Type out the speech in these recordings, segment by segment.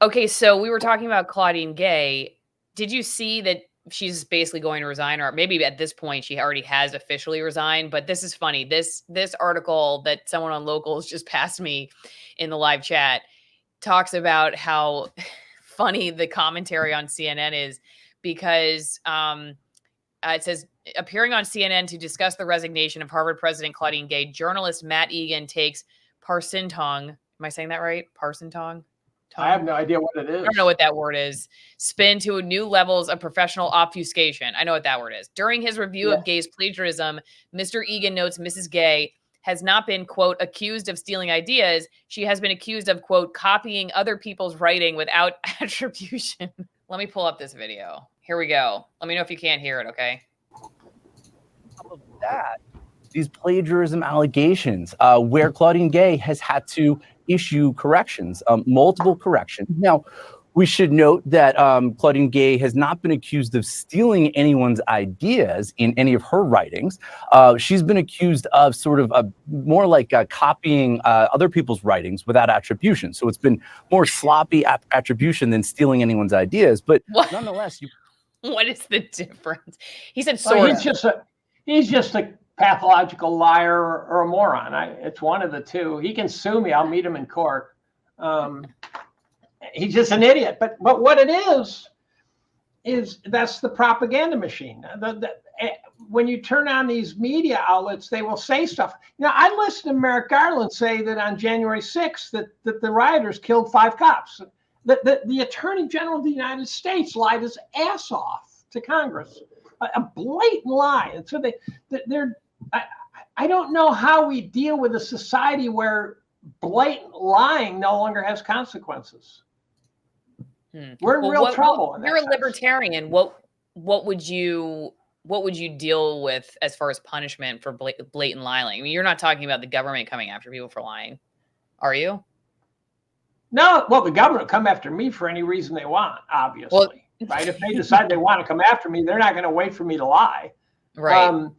Okay, so we were talking about Claudine Gay. Did you see that she's basically going to resign, or maybe at this point she already has officially resigned? But this is funny. This article that someone on Locals just passed me in the live chat talks about how funny the commentary on CNN is because it says appearing on CNN to discuss the resignation of Harvard President Claudine Gay, journalist Matt Egan takes Parsintong. Am I saying that right? Parsintong? I have no idea what it is. I don't know what that word is. Spin to new levels of professional obfuscation. I know what that word is. During his review of Gay's plagiarism, Mr. Egan notes Mrs. Gay has not been, quote, accused of stealing ideas. She has been accused of, quote, copying other people's writing without attribution. Let me pull up this video. Here we go. Let me know if you can't hear it, okay? Of that, these plagiarism allegations, where Claudine Gay has had to issue corrections, multiple corrections. Now, we should note that Claudine Gay has not been accused of stealing anyone's ideas in any of her writings. She's been accused of sort of more like copying other people's writings without attribution. So it's been more sloppy attribution than stealing anyone's ideas. But nonetheless, what is the difference? He said sort of. He's just a pathological liar or a moron. It's one of the two. He can sue me. I'll meet him in court. He's just an idiot. But what it is that's the propaganda machine. When you turn on these media outlets, they will say stuff. I listened to Merrick Garland say that on January 6th that the rioters killed 5 cops. The Attorney General of the United States lied his ass off to Congress. A blatant lie. And so I don't know how we deal with a society where blatant lying no longer has consequences. We're in real trouble. You're a libertarian. What would you deal with as far as punishment for blatant lying? I mean, you're not talking about the government coming after people for lying, are you? No. Well, the government will come after me for any reason they want, obviously. Well, right? If they decide they want to come after me, they're not going to wait for me to lie. Right.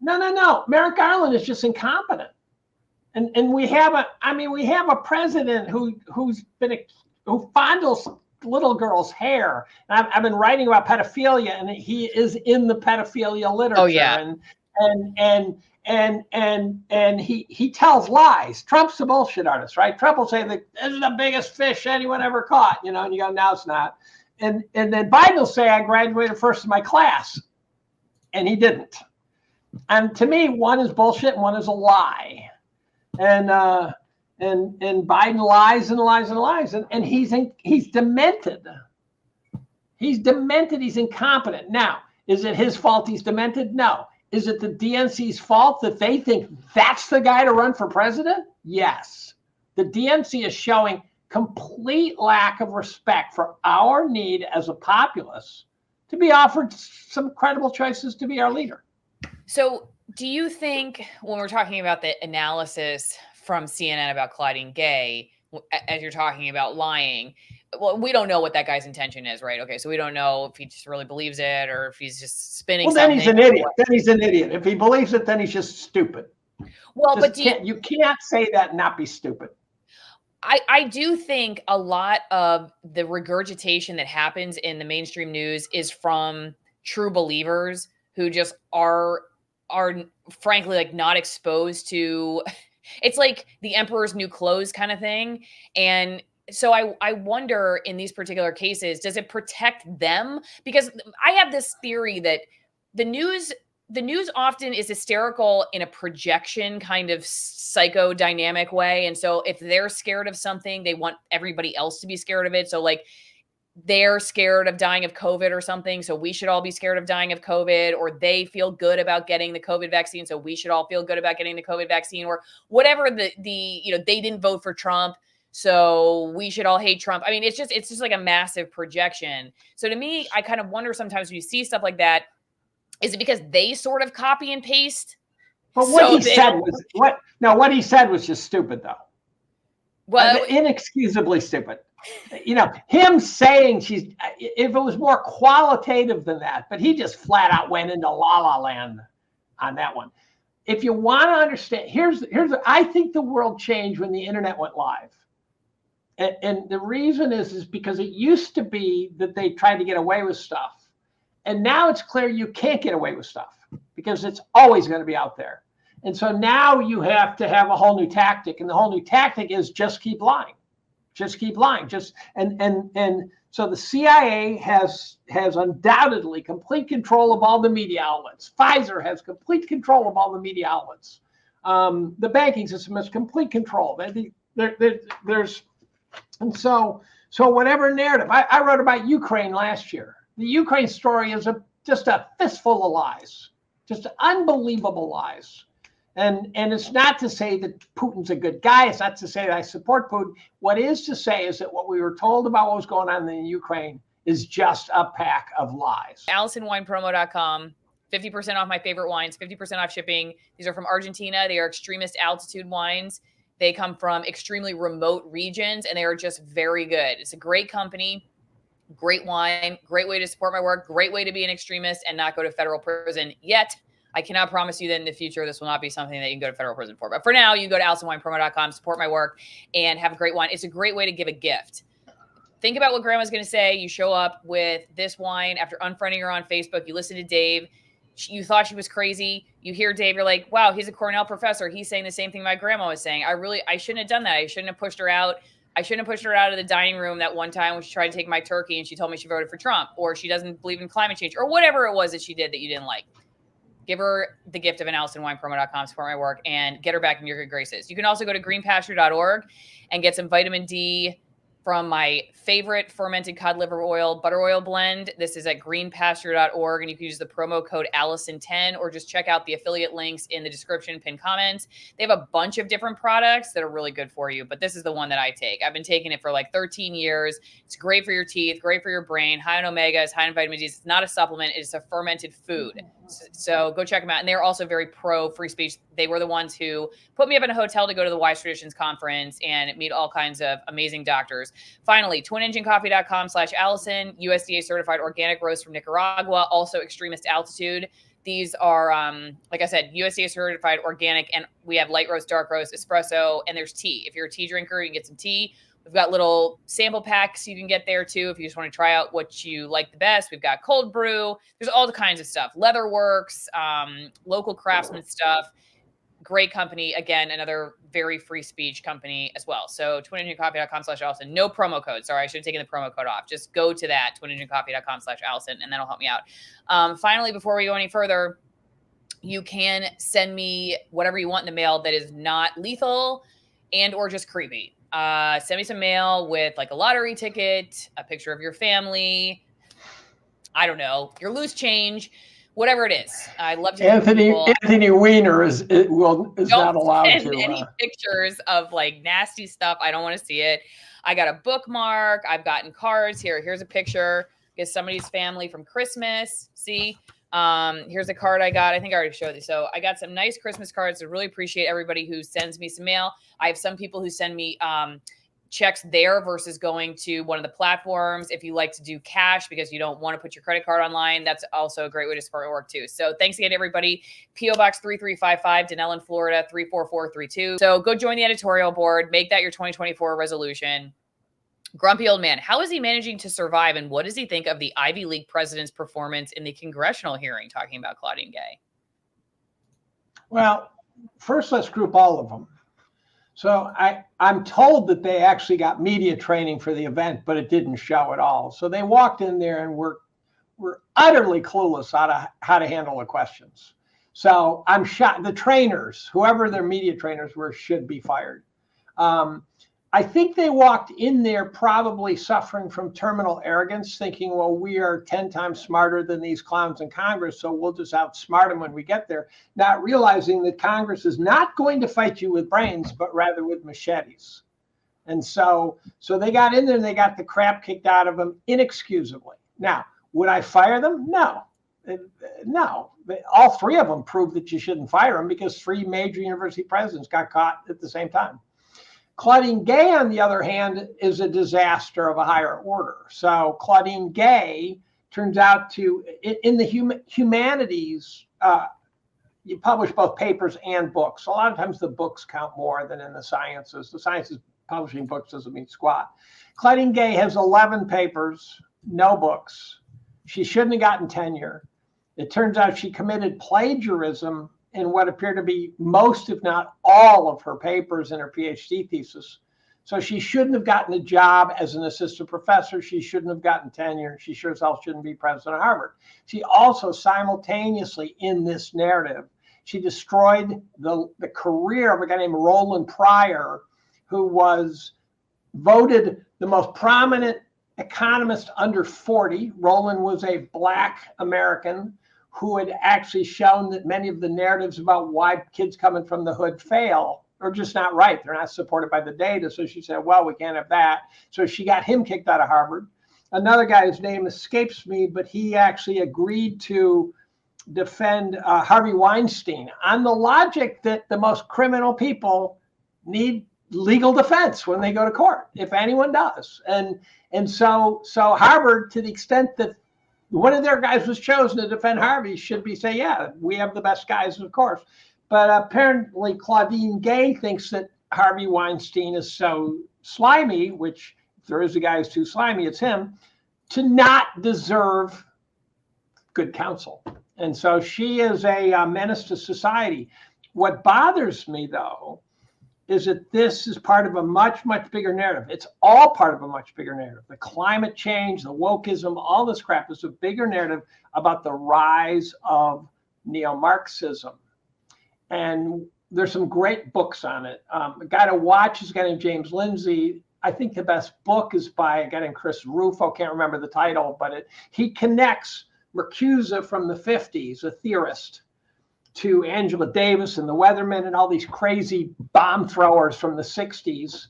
No. Merrick Garland is just incompetent. And we have a president who fondles little girls' hair. And I've been writing about pedophilia, and he is in the pedophilia literature. Oh, yeah. And he tells lies. Trump's a bullshit artist, right? Trump will say that this is the biggest fish anyone ever caught, and you go, no, it's not. And then Biden will say, I graduated first in my class. And he didn't. And to me, one is bullshit and one is a lie. And Biden lies and lies and lies. And he's demented. He's demented. He's incompetent. Now, is it his fault he's demented? No. Is it the DNC's fault that they think that's the guy to run for president? Yes. The DNC is showing complete lack of respect for our need as a populace to be offered some credible choices to be our leader. So do you think when we're talking about the analysis from CNN about Claudine Gay, as you're talking about lying, well, we don't know what that guy's intention is, right? Okay, so we don't know if he just really believes it or if he's just spinning something. Then he's an idiot. Then he's an idiot. If he believes it, then he's just stupid. Well, but you can't say that and not be stupid. I do think a lot of the regurgitation that happens in the mainstream news is from true believers who just are frankly like not exposed to, it's like the emperor's new clothes kind of thing. And so I wonder in these particular cases, does it protect them? Because I have this theory that the news often is hysterical in a projection kind of psychodynamic way. And so if they're scared of something, they want everybody else to be scared of it. So like they're scared of dying of COVID or something, so we should all be scared of dying of COVID, or they feel good about getting the COVID vaccine, so we should all feel good about getting the COVID vaccine, or whatever they didn't vote for Trump, so we should all hate Trump. I mean, it's just like a massive projection. So to me, I kind of wonder sometimes when you see stuff like that, is it because they sort of copy and paste? But what he said was just stupid, though. Well, inexcusably stupid. Him saying if it was more qualitative than that, but he just flat out went into la la land on that one. If you want to understand, here's I think the world changed when the internet went live. And the reason is because it used to be that they tried to get away with stuff. And now it's clear you can't get away with stuff because it's always going to be out there. And so now you have to have a whole new tactic. And the whole new tactic is just keep lying. Just keep lying. And so the CIA has undoubtedly complete control of all the media outlets. Pfizer has complete control of all the media outlets. The banking system has complete control. So whatever narrative I wrote about Ukraine last year. The Ukraine story is just a fistful of lies, just unbelievable lies. And it's not to say that Putin's a good guy. It's not to say that I support Putin. What is to say is that what we were told about what was going on in Ukraine is just a pack of lies. AllisonWinePromo.com. 50% off my favorite wines, 50% off shipping. These are from Argentina. They are extremist altitude wines. They come from extremely remote regions, and they are just very good. It's a great company, great wine, great way to support my work, great way to be an extremist and not go to federal prison yet. I cannot promise you that in the future, this will not be something that you can go to federal prison for. But for now, you go to AllisonWinePromo.com, support my work, and have a great wine. It's a great way to give a gift. Think about what grandma's going to say. You show up with this wine after unfriending her on Facebook. You listen to Dave. You thought she was crazy. You hear Dave. You're like, wow, he's a Cornell professor. He's saying the same thing my grandma was saying. I shouldn't have done that. I shouldn't have pushed her out. I shouldn't have pushed her out of the dining room that one time when she tried to take my turkey and she told me she voted for Trump, or she doesn't believe in climate change, or whatever it was that she did that you didn't like. Give her the gift of an AllisonWinePromo.com, support my work, and get her back in your good graces. You can also go to greenpasture.org and get some vitamin D from my favorite fermented cod liver oil, butter oil blend. This is at greenpasture.org, and you can use the promo code Allison10 or just check out the affiliate links in the description, pinned comments. They have a bunch of different products that are really good for you, but this is the one that I take. I've been taking it for like 13 years. It's great for your teeth, great for your brain, high in omegas, high in vitamin D. It's not a supplement. It's a fermented food. So go check them out. And they're also very pro free speech. They were the ones who put me up in a hotel to go to the Wise Traditions conference and meet all kinds of amazing doctors. Finally, twinenginecoffee.com/Allison, USDA certified organic roast from Nicaragua, also extremist altitude. These are, like I said, USDA certified organic, and we have light roast, dark roast, espresso, and there's tea. If you're a tea drinker, you can get some tea. We've got little sample packs you can get there too if you just want to try out what you like the best. We've got cold brew. There's all the kinds of stuff. Leatherworks, local craftsman stuff. Great company. Again, another very free speech company as well. So twinenginecoffee.com/Allison. No promo code. Sorry, I should have taken the promo code off. Just go to that, twinenginecoffee.com/Allison, and that'll help me out. Finally, before we go any further, you can send me whatever you want in the mail that is not lethal and or just creepy. Send me some mail with like a lottery ticket, a picture of your family, I don't know, your loose change, whatever it is. I love to. Anthony Weiner is not allowed to send any pictures of like nasty stuff. I don't want to see it. I got a bookmark. I've gotten cards here. Here's a picture. Get somebody's family from Christmas. See. Here's a card I got. I think I already showed you. So I got some nice Christmas cards. I really appreciate everybody who sends me some mail. I have some people who send me checks there versus going to one of the platforms. If you like to do cash because you don't want to put your credit card online, that's also a great way to support your work too. So thanks again, everybody. P.O. Box 3355, Denellen, Florida, 34432. So go join the editorial board. Make that your 2024 resolution. Grumpy old man, how is he managing to survive, and what does he think of the Ivy League president's performance in the congressional hearing talking about Claudine Gay? Well, first let's group all of them. So I'm told that they actually got media training for the event, but it didn't show at all. So they walked in there and were utterly clueless how to handle the questions. So I'm shocked. The trainers, whoever their media trainers were, should be fired. I think they walked in there probably suffering from terminal arrogance, thinking, well, we are 10 times smarter than these clowns in Congress, so we'll just outsmart them when we get there, not realizing that Congress is not going to fight you with brains, but rather with machetes. And so they got in there and they got the crap kicked out of them inexcusably. Now, would I fire them? No. No. All three of them proved that you shouldn't fire them because three major university presidents got caught at the same time. Claudine Gay, on the other hand, is a disaster of a higher order. So Claudine Gay turns out to, in the humanities, you publish both papers and books. A lot of times the books count more than in the sciences. The sciences publishing books doesn't mean squat. Claudine Gay has 11 papers, no books. She shouldn't have gotten tenure. It turns out she committed plagiarism in what appeared to be most, if not all, of her papers in her PhD thesis. So she shouldn't have gotten a job as an assistant professor. She shouldn't have gotten tenure. She sure as hell shouldn't be president of Harvard. She also simultaneously, in this narrative, she destroyed the career of a guy named Roland Pryor, who was voted the most prominent economist under 40. Roland was a Black American who had actually shown that many of the narratives about why kids coming from the hood fail are just not right. They're not supported by the data. So she said, well, we can't have that. So she got him kicked out of Harvard. Another guy, whose name escapes me, but he actually agreed to defend Harvey Weinstein on the logic that the most criminal people need legal defense when they go to court, if anyone does. And so Harvard, to the extent that one of their guys was chosen to defend Harvey, should be say, yeah, we have the best guys, of course. But apparently Claudine Gay thinks that Harvey Weinstein is so slimy, which if there is a guy who's too slimy, it's him, to not deserve good counsel. And so she is a menace to society. What bothers me, though, is that this is part of a much, much bigger narrative. It's all part of a much bigger narrative. The climate change, the wokeism, all this crap is a bigger narrative about the rise of neo-Marxism. And there's some great books on it. A guy to watch is a guy named James Lindsay. I think the best book is by a guy named Chris Rufo. Can't remember the title, but he connects Marcuse from the 50s, a theorist, to Angela Davis and the Weathermen and all these crazy bomb throwers from the 60s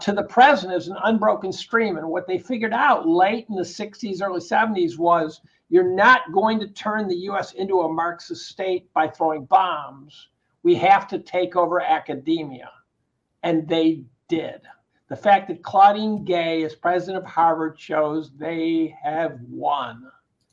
to the present as an unbroken stream. And what they figured out late in the 60s, early 70s was you're not going to turn the US into a Marxist state by throwing bombs. We have to take over academia. And they did. The fact that Claudine Gay is president of Harvard shows they have won.